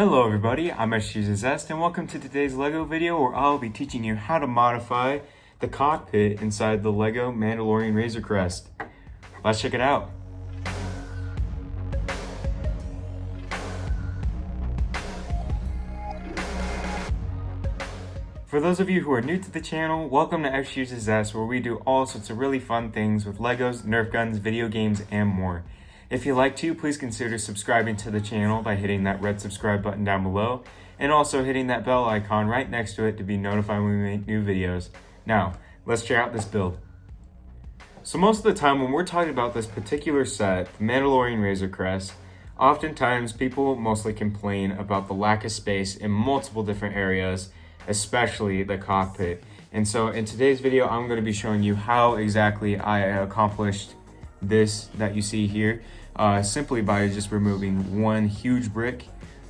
Hello everybody, I'm XtraYearsofZest and welcome to today's Lego video where I'll be teaching you how to modify the cockpit inside the Lego Mandalorian Razor Crest. Let's check it out. For those of you who are new to the channel, welcome to XtraYearsofZest where we do all sorts of really fun things with Legos, Nerf guns, video games, and more. If you'd like to, please consider subscribing to the channel by hitting that red subscribe button down below and also hitting that bell icon right next to it to be notified when we make new videos. Now, let's check out this build. So most of the time when we're talking about this particular set, the Mandalorian Razor Crest, oftentimes people mostly complain about the lack of space in multiple different areas, especially the cockpit. And so in today's video, I'm going to be showing you how exactly I accomplished this that you see here, simply by just removing one huge brick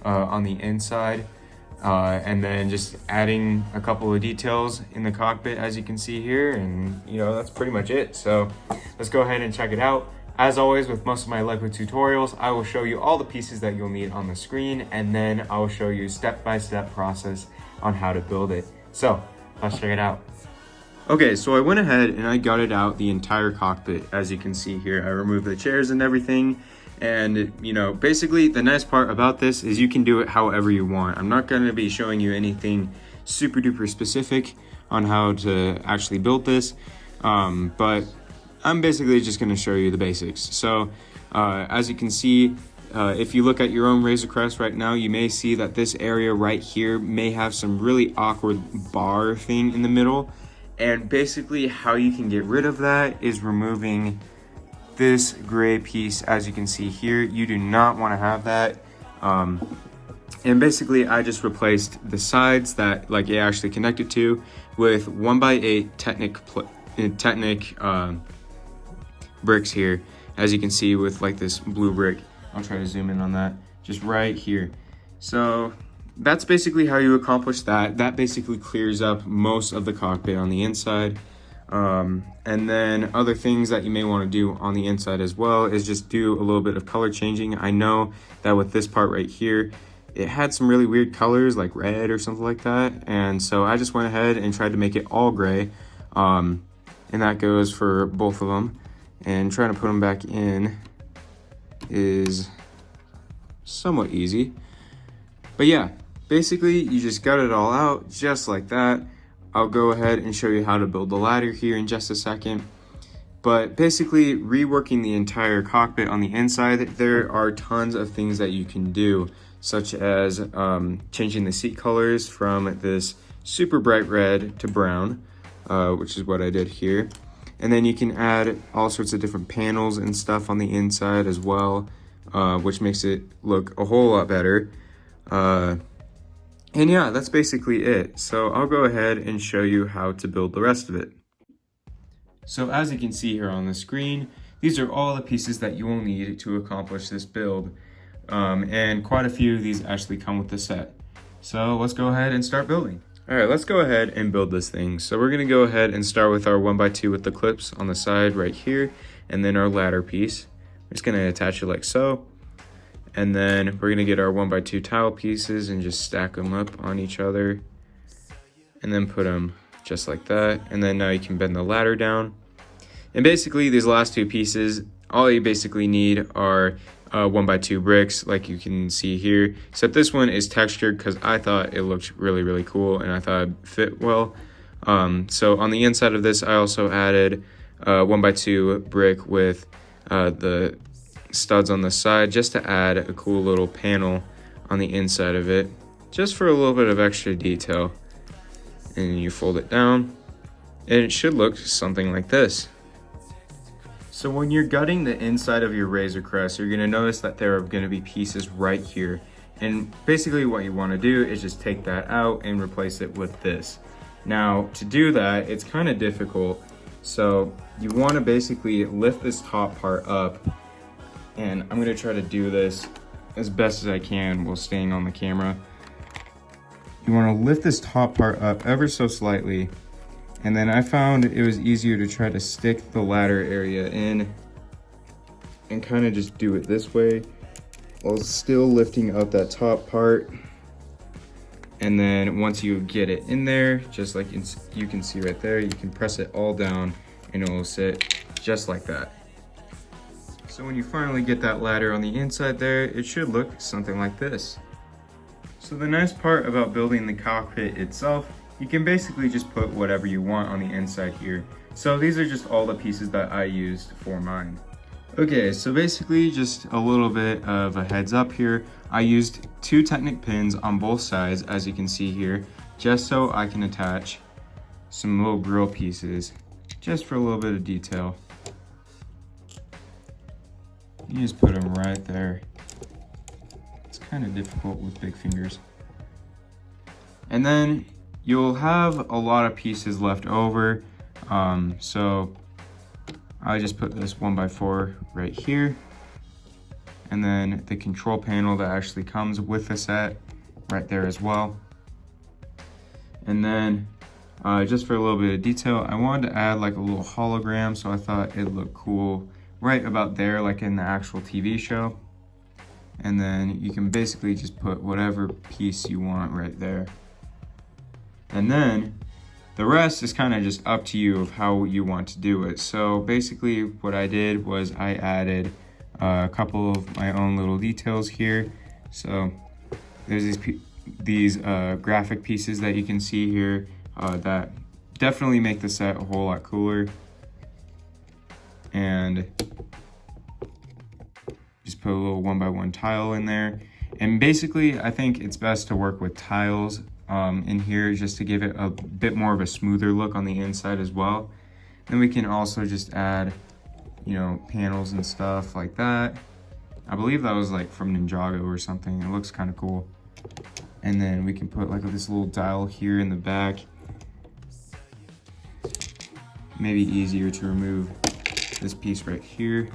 on the inside and then just adding a couple of details in the cockpit as you can see here, and that's pretty much it. So let's go ahead and check it out. As always with most of my Lego tutorials, I will show you all the pieces that you'll need on the screen, and then I will show you step-by-step process on how to build it. So let's check it out. Okay, so I went ahead and I gutted out the entire cockpit. As you can see here, I removed the chairs and everything. And basically the nice part about this is you can do it however you want. I'm not going to be showing you anything super duper specific on how to actually build this, but I'm basically just going to show you the basics. So as you can see, if you look at your own Razor Crest right now, you may see that this area right here may have some really awkward bar thing in the middle. And basically how you can get rid of that is removing this gray piece. As you can see here, you do not want to have that. And basically I just replaced the sides that it actually connected to with 1x8 Technic bricks here. As you can see with this blue brick. I'll try to zoom in on that, just right here. So that's basically how you accomplish that. That basically clears up most of the cockpit on the inside. And then other things that you may want to do on the inside as well is just do a little bit of color changing. I know that with this part right here, it had some really weird colors like red or something like that. And so I just went ahead and tried to make it all gray. And that goes for both of them. And trying to put them back in is somewhat easy. But yeah, basically you just gut it all out just like that. I'll go ahead and show you how to build the ladder here in just a second. But basically reworking the entire cockpit on the inside, there are tons of things that you can do, such as changing the seat colors from this super bright red to brown, which is what I did here. And then you can add all sorts of different panels and stuff on the inside as well, which makes it look a whole lot better. And yeah, that's basically it. So I'll go ahead and show you how to build the rest of it. So as you can see here on the screen, these are all the pieces that you will need to accomplish this build. And quite a few of these actually come with the set. So let's go ahead and start building. All right, let's go ahead and build this thing. So we're gonna go ahead and start with our 1x2 with the clips on the side right here, and then our ladder piece. We're just gonna attach it like so. And then we're gonna get our 1x2 tile pieces and just stack them up on each other. And then put them just like that. And then now you can bend the ladder down. And basically these last two pieces, all you basically need are 1x2 bricks, like you can see here, except this one is textured because I thought it looked really cool and I thought it fit well. So on the inside of this I also added 1x2 brick with the studs on the side, just to add a cool little panel on the inside of it, just for a little bit of extra detail. And you fold it down and it should look something like this. So when you're gutting the inside of your Razor Crest, you're gonna notice that there are gonna be pieces right here. And basically what you wanna do is just take that out and replace it with this. Now, to do that, it's kind of difficult. So you wanna basically lift this top part up, and I'm gonna try to do this as best as I can while staying on the camera. You wanna lift this top part up ever so slightly. And then I found it was easier to try to stick the ladder area in and kind of just do it this way while still lifting up that top part. And then once you get it in there, just like you can see right there, you can press it all down and it will sit just like that. So when you finally get that ladder on the inside there, it should look something like this. So the nice part about building the cockpit itself, you can basically just put whatever you want on the inside here. So these are just all the pieces that I used for mine. Okay, so basically just a little bit of a heads up here. I used 2 Technic pins on both sides, as you can see here, just so I can attach some little grill pieces, just for a little bit of detail. You just put them right there. It's kind of difficult with big fingers. And then you'll have a lot of pieces left over. So I just put this 1x4 right here. And then the control panel that actually comes with the set right there as well. And then just for a little bit of detail, I wanted to add like a little hologram, so I thought it looked cool right about there, like in the actual TV show. And then you can basically just put whatever piece you want right there. And then the rest is kind of just up to you of how you want to do it. So basically what I did was I added a couple of my own little details here. So there's these graphic pieces that you can see here that definitely make the set a whole lot cooler. And just put a little 1x1 tile in there. And basically I think it's best to work with tiles in here just to give it a bit more of a smoother look on the inside as well. Then we can also just add, you know, panels and stuff like that. I believe that was like from Ninjago or something. It looks kind of cool. And then we can put like this little dial here in the back. Maybe easier to remove this piece right here.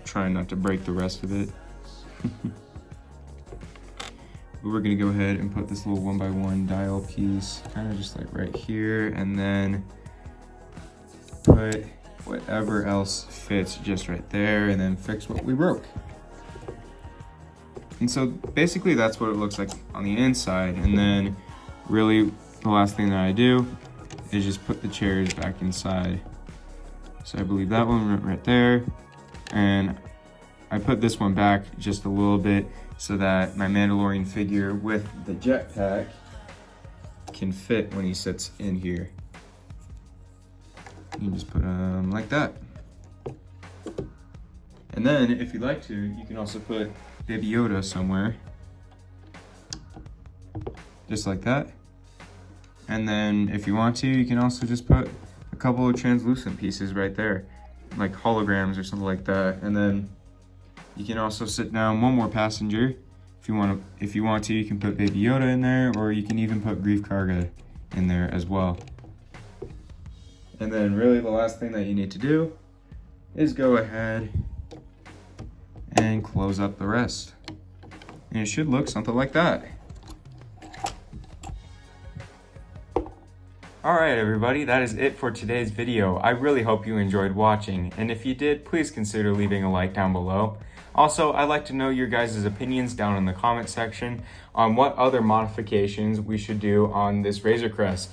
Trying not to break the rest of it. But we're gonna go ahead and put this little 1x1 dial piece kind of just like right here, and then put whatever else fits just right there, and then fix what we broke. And so basically that's what it looks like on the inside. And then really the last thing that I do is just put the chairs back inside. So I believe that one went right there, and I put this one back just a little bit so that my Mandalorian figure with the jetpack can fit when he sits in here. You can just put them like that. And then if you'd like to, you can also put Baby Yoda somewhere. Just like that. And then if you want to, you can also just put a couple of translucent pieces right there, like holograms or something like that. And then you can also sit down one more passenger. If you want to, you can put Baby Yoda in there, or you can even put Grief Karga in there as well. And then really the last thing that you need to do is go ahead and close up the rest. And it should look something like that. Alright everybody, that is it for today's video. I really hope you enjoyed watching, and if you did, please consider leaving a like down below. Also, I'd like to know your guys' opinions down in the comment section on what other modifications we should do on this Razor Crest.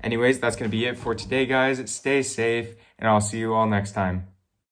Anyways, that's going to be it for today, guys. Stay safe, and I'll see you all next time.